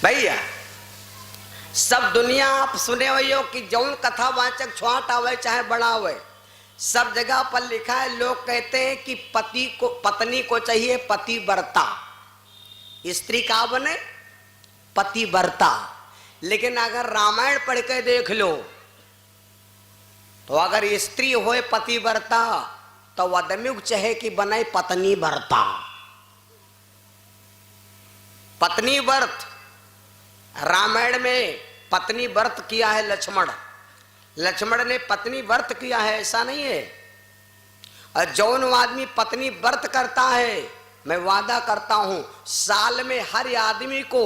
भैया सब दुनिया आप सुने हुए हो कि जौन कथावाचक छोटा आवे चाहे बड़ा आवे, सब जगह पर लिखा है। लोग कहते हैं कि पत्नी को चाहिए पतिव्रता, स्त्री का बने पतिव्रता। लेकिन अगर रामायण पढ़ के देख लो तो अगर स्त्री होए पतिव्रता तो आदमी को चाहे कि बने पत्नी व्रता। पत्नी व्रत रामायण में पत्नी व्रत किया है लक्ष्मण, लक्ष्मण ने पत्नी व्रत किया है, ऐसा नहीं है। और जौन आदमी पत्नी व्रत करता है, मैं वादा करता हूं साल में हर आदमी को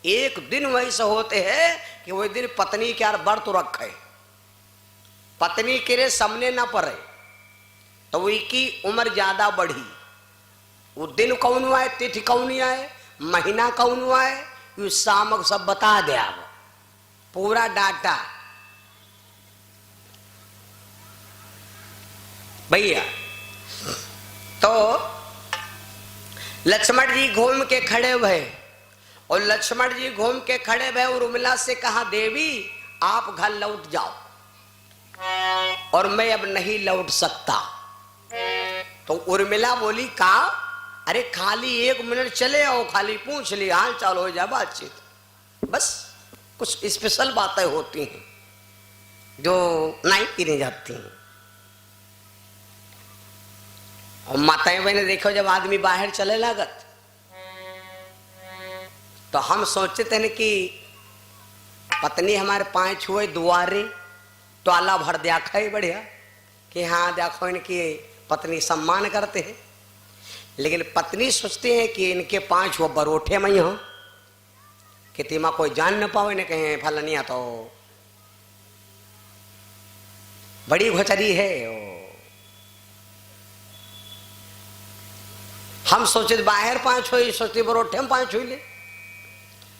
एक दिन वैसे होते हैं कि वही दिन पत्नी के व्रत रखे, पत्नी के रे सामने ना पड़े तो उसकी उम्र ज्यादा बढ़ी। वो दिन कौन आए, तिथि कौन आए, महीना कौन आए, ये सामक सब बता दे आप पूरा डाटा। भैया तो लक्ष्मण जी घूम के खड़े हुए और लक्ष्मण जी घूम के खड़े हुए और उर्मिला से कहा देवी आप घर लौट जाओ और मैं अब नहीं लौट सकता। तो उर्मिला बोली का अरे खाली 1 मिनट चले आओ, खाली पूछ लिया हाल चाल हो जाए बातचीत, बस कुछ स्पेशल बातें होती हैं जो नहीं की जाती हैं। और माताएं बहने देखो जब आदमी बाहर चले लागत तो हम सोचते थे कि पत्नी हमारे 5 छुए दुआरे तो आला भर देखा ही बढ़िया कि हाँ देखो इनकी पत्नी सम्मान करते हैं। लेकिन पत्नी सोचते हैं कि इनके 5 वो बरोठे में हो कि तीमा कोई जान न पाओ, इन्हें कहें फलनिया तो बड़ी घोचरी है। हम सोचे बाहर 5 छुई, सोचते बरोठे हम 5 छुई ले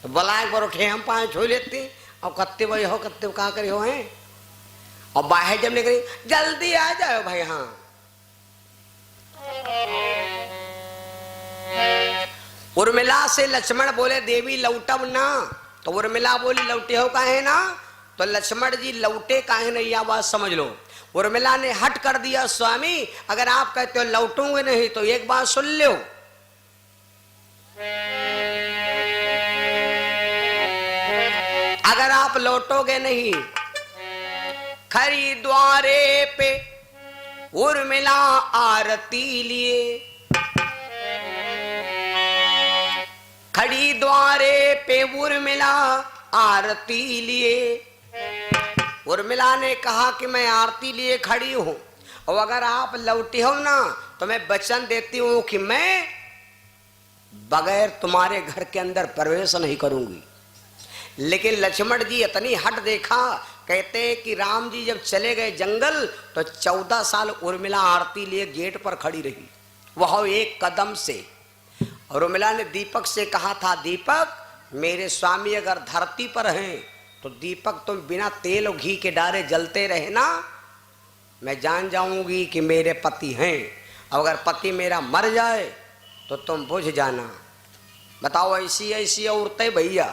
तो बुलाए बरोठे हम 5 छुई लेते और कत्ते भाई हो कत्ते कहा करे हो हैं। और बाहर जब निकली जल्दी आ जाओ भाई। हाँ उर्मिला से लक्ष्मण बोले देवी लौटब ना, तो उर्मिला बोली लौटे हो काहे ना, तो लक्ष्मण जी लौटे काहे नहीं, यह बात समझ लो। उर्मिला ने हट कर दिया स्वामी अगर आप कहते हो लौटूंगे नहीं तो एक बात सुन लो, अगर आप लौटोगे नहीं खरी द्वारे पे उर्मिला आरती लिए, खड़ी द्वारे पे उर्मिला आरती लिए। उर्मिला ने कहा कि मैं आरती लिए खड़ी हूं और अगर आप लौटे हो ना तो मैं वचन देती हूं कि मैं बगैर तुम्हारे घर के अंदर प्रवेश नहीं करूंगी। लेकिन लक्ष्मण जी इतनी हट देखा, कहते हैं कि राम जी जब चले गए जंगल तो 14 साल उर्मिला आरती लिए गेट पर खड़ी रही, वह एक कदम से। और उर्मिला ने दीपक से कहा था दीपक मेरे स्वामी अगर धरती पर हैं तो दीपक तुम बिना तेल और घी के डारे जलते रहे ना, मैं जान जाऊंगी कि मेरे पति हैं। अगर पति मेरा मर जाए तो तुम बुझ जाना। बताओ ऐसी ऐसी औरतें भैया।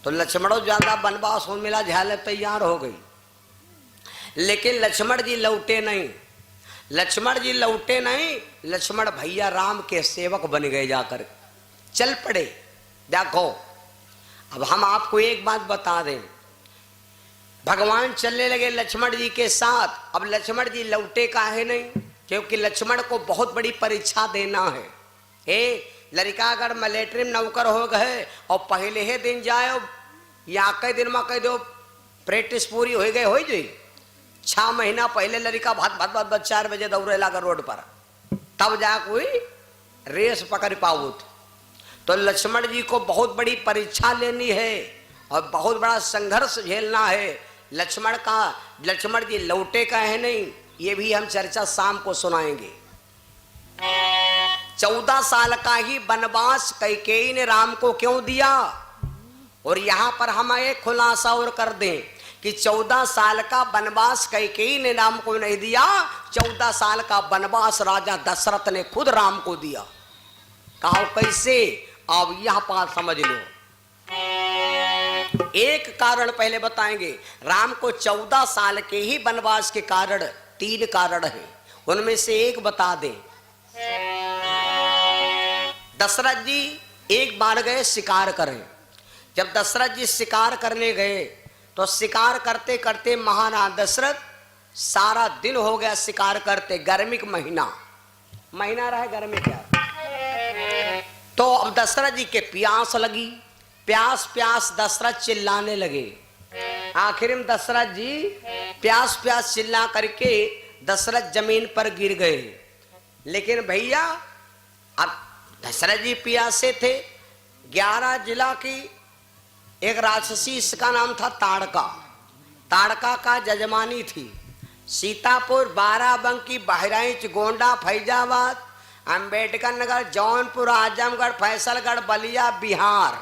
तो लक्ष्मणों ज्यादा वनवास उर्मिला झाले तैयार हो गई, लेकिन लक्ष्मण जी लौटे नहीं। लक्ष्मण जी लौटे नहीं, लक्ष्मण भैया राम के सेवक बन गए, जाकर चल पड़े। देखो अब हम आपको एक बात बता दें, भगवान चलने लगे लक्ष्मण जी के साथ। अब लक्ष्मण जी लौटे काहे नहीं, क्योंकि लक्ष्मण को बहुत बड़ी परीक्षा देना है। लड़का अगर मिलिट्री में नौकर हो गए और पहले ही दिन जाए या कई दिन में कह दो प्रैक्टिस पूरी हो गई हो जी, 6 महीना पहले लड़का भात भात भात भात 4 बजे दौड़े लगा रोड पर, तब जा कोई रेस पकड़ पाओ। तो लक्ष्मण जी को बहुत बड़ी परीक्षा लेनी है और बहुत बड़ा संघर्ष झेलना है। लक्ष्मण जी लौटे का है नहीं, ये भी हम चर्चा शाम को सुनाएंगे। 14 साल का ही वनवास कैकेयी ने राम को क्यों दिया, और यहां पर हम एक खुलासा और कर दें कि 14 साल का वनवास कैकेयी ने राम को नहीं दिया, 14 साल का वनवास राजा दशरथ ने खुद राम को दिया। कहो कैसे, अब यह बात समझ लो। एक कारण पहले बताएंगे। राम को 14 साल के ही वनवास के कारण 3 कारण हैं, उनमें से एक बता दें। दशरथ जी एक बार गए शिकार करें। जब दशरथ जी शिकार करने गए तो शिकार करते करते महाराज दशरथ सारा दिन हो गया शिकार करते, गर्मी का महीना रहा गर्मी क्या। तो अब दशरथ जी के प्यास लगी, प्यास दशरथ चिल्लाने लगे। आखिर में दशरथ जी प्यास चिल्ला करके दशरथ जमीन पर गिर गए। लेकिन भैया अब दशरथ जी प्यासे थे। 11 जिला की एक राक्षसी, इसका नाम था ताड़का का जजमानी थी। सीतापुर, बाराबंकी, बहराइच, गोंडा, फैजाबाद, अंबेडकर नगर, जौनपुर, आजमगढ़, फैसलगढ़, बलिया, बिहार,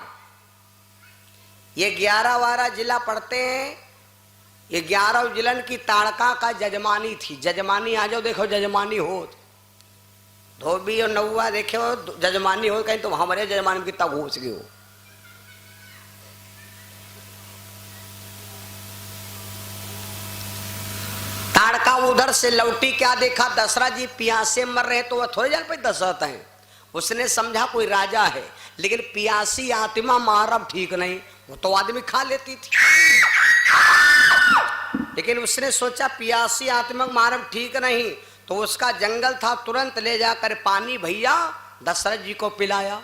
ये 11-12 जिला पड़ते हैं। ये 11 जिलन की ताड़का का जजमानी थी। जजमानी आ जाओ, देखो जजमानी हो, धोबी और नौवा देखे हो जजमानी हो, कहीं तुम हमारे जजमानी की तब घुस गए हो। ताड़का उधर से लौटी, क्या देखा दशरथ जी प्यासे मर रहे, तो वह थोड़े जान पे दशरथ हैं। उसने समझा कोई राजा है, लेकिन प्यासी आत्मा मारब ठीक नहीं, वो तो आदमी खा लेती थी। लेकिन उसने सोचा प्यासी आत्मा मारब ठीक नहीं, तो उसका जंगल था, तुरंत ले जाकर पानी भैया दशरथ जी को पिलाया।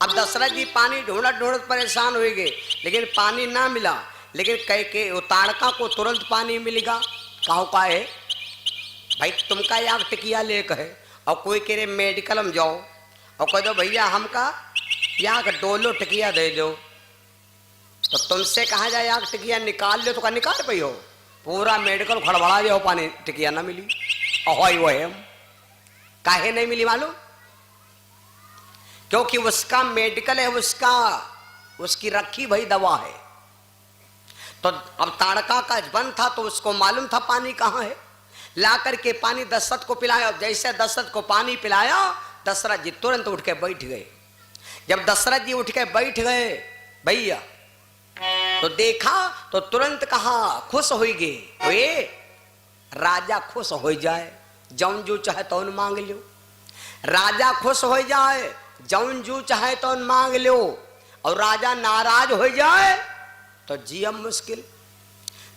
अब दशरथ जी पानी ढूंढत परेशान हो गए, लेकिन पानी ना मिला। लेकिन कह के वो ताड़का को तुरंत पानी मिलेगा। कहो का है भाई, तुमका याग टिकिया ले कहे, और कोई कह रहे मेडिकल में जाओ और कह दो भैया हमका याग डोलो टिकिया दे दो, तो तुमसे कहा जाए याग टिकिया निकाल लो, तो का निकाल पाई हो, पूरा मेडिकल खड़बड़ा जाओ, पानी टिकिया ना मिली। अहोई वो है काहे नहीं मिली मालूम? क्योंकि उसका मेडिकल है, उसकी रखी भाई दवा है। तो अब ताड़का का बन था, तो उसको मालूम था पानी कहाँ है। ला करके पानी दशरथ को पिलाया। जैसे दशरथ को पानी पिलाया, दशरथ जी तुरंत उठ के बैठ गए। जब दशरथ जी उठ के बैठ गए भैया, तो देखा तो तुरंत कहा खुश हो गए। तो ये राजा खुश हो जाए, जौन जो चाहे तो मांग लो। राजा खुश हो जाए, जौन जो चाहे तो मांग लो। और राजा नाराज हो जाए तो जियम मुश्किल।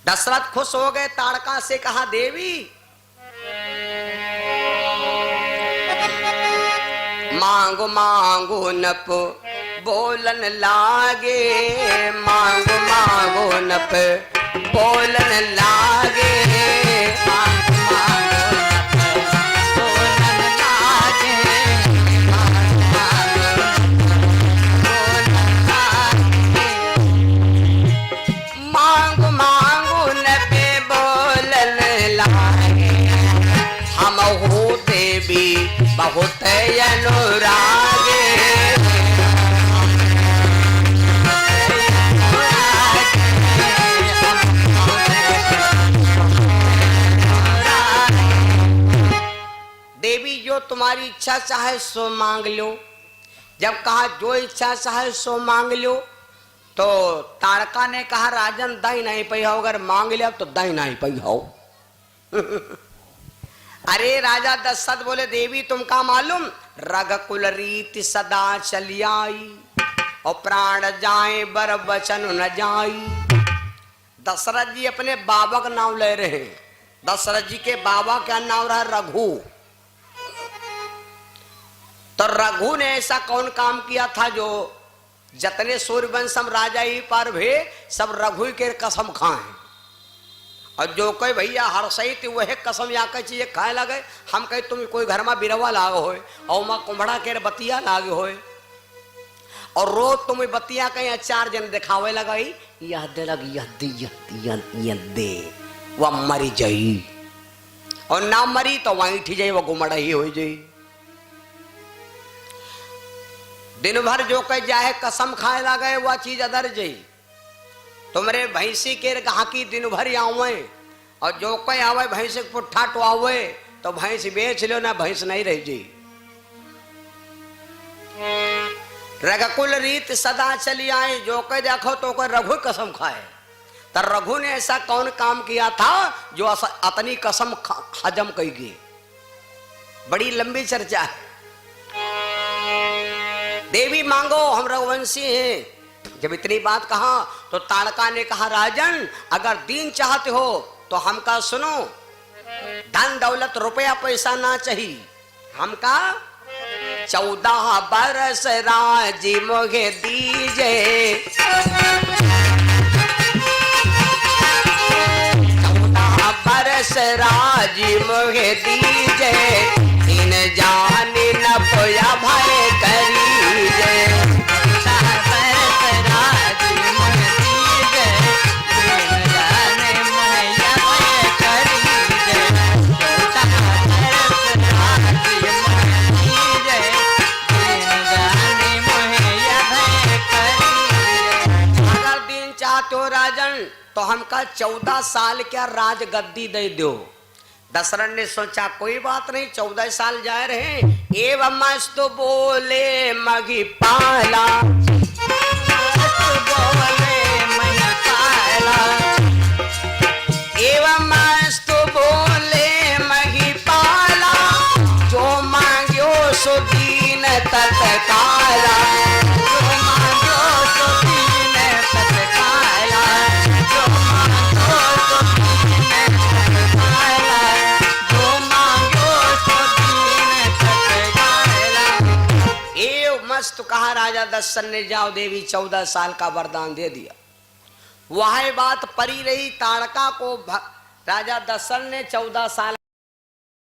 दशरथ खुश हो गए, ताड़का से कहा देवी मांगो मांगो नप बोलन लागे, मांगो मांगो नप बोलन लागे, मांगो मांगो नप बोलन लागे, मांगो मांगो नप बोलन लागे, हम हो देवी बहुत अनुरागे। देवी जो तुम्हारी इच्छा चाहे सो मांग लो। जब कहा जो इच्छा चाहे सो मांग लो, तो ताड़का ने कहा राजन दही नहीं पई हो, अगर मांग लिया तो दही नहीं पई हो। अरे राजा दशरथ बोले देवी तुमका मालूम, रघुकुल रीति सदा चली आई, और प्राण जाए बर बचन न जाई। दशरथ जी अपने बाबा का नाम ले रहे हैं। दशरथ जी के बाबा का नाम रहा रघु। तो रघु ने ऐसा कौन काम किया था जो जतने सूर्यवंशम राजा ही पार भे सब रघु के कसम खाए। और जो कोई भैया हर सही थी वह कसम या कई चीजें खाए लगे। हम कहे तुम कोई घर में बिरवा लाग होए और माँ कुम्भड़ा के बतिया लागे होए, और रोज तुम बतिया कहीं 4 जन दिखावे लगाई, यह दे लगी यह दे वह मरी जाई, और ना मरी तो वहीं थी जाई, वह गुमड़ा ही हो जाई। दिन भर जो कह जाए कसम खाए लगे वह चीज अदर जाई। तुमरे भैंसी के गाहकी दिन भर आवे, और जो कोई आवे भैंस पुट्ठा टुआवे तो भैंस बेच लो ना, भैंस नहीं रह जाई। रघुकुल रीत सदा चली आए, जो कोई देखो तो कोई रघु कसम खाए। तर रघु ने ऐसा कौन काम किया था जो अतनी कसम हजम कही गई? बड़ी लंबी चर्चा है। देवी मांगो, हम रघुवंशी हैं। जब इतनी बात कहा तो ताड़का ने कहा, राजन अगर दीन चाहते हो तो हमका सुनो, धन दौलत रुपया पैसा ना चाहिए, हमका 14 बरस राजी मोगे दीजे, 14 बरस राजी मोगे दीजे, इन जानी न पोया भय करीजे, 14 बरस राजी मोगे दीजे, इन जाने मोया भय करीजे, 14 बरस राजी मोगे दीजे, इन जाने मोया भय करीजे। अगर दिन चाहते हो राजन तो हमका 14 साल क्या राज गद्दी दे दो। दशरथ ने सोचा कोई बात नहीं, 14 साल जाए रहे। एवं मस्त बोले मगी पाला, बोले मगी पाला, एवं मस्त बोले मगी पाला, जो मांग्यो सो दीन तत्काला, जो मांग्यो सो दीन तत्काला, जो मांग्यो सो दीन तत्काला, जो मांग्यो सो दीन तत्काला। ए मस्त कहा राजा दशरथ ने, जाओ देवी 14 साल का वरदान दे दिया। वह बात परी रही ताड़का को। राजा दशरथ ने 14 साल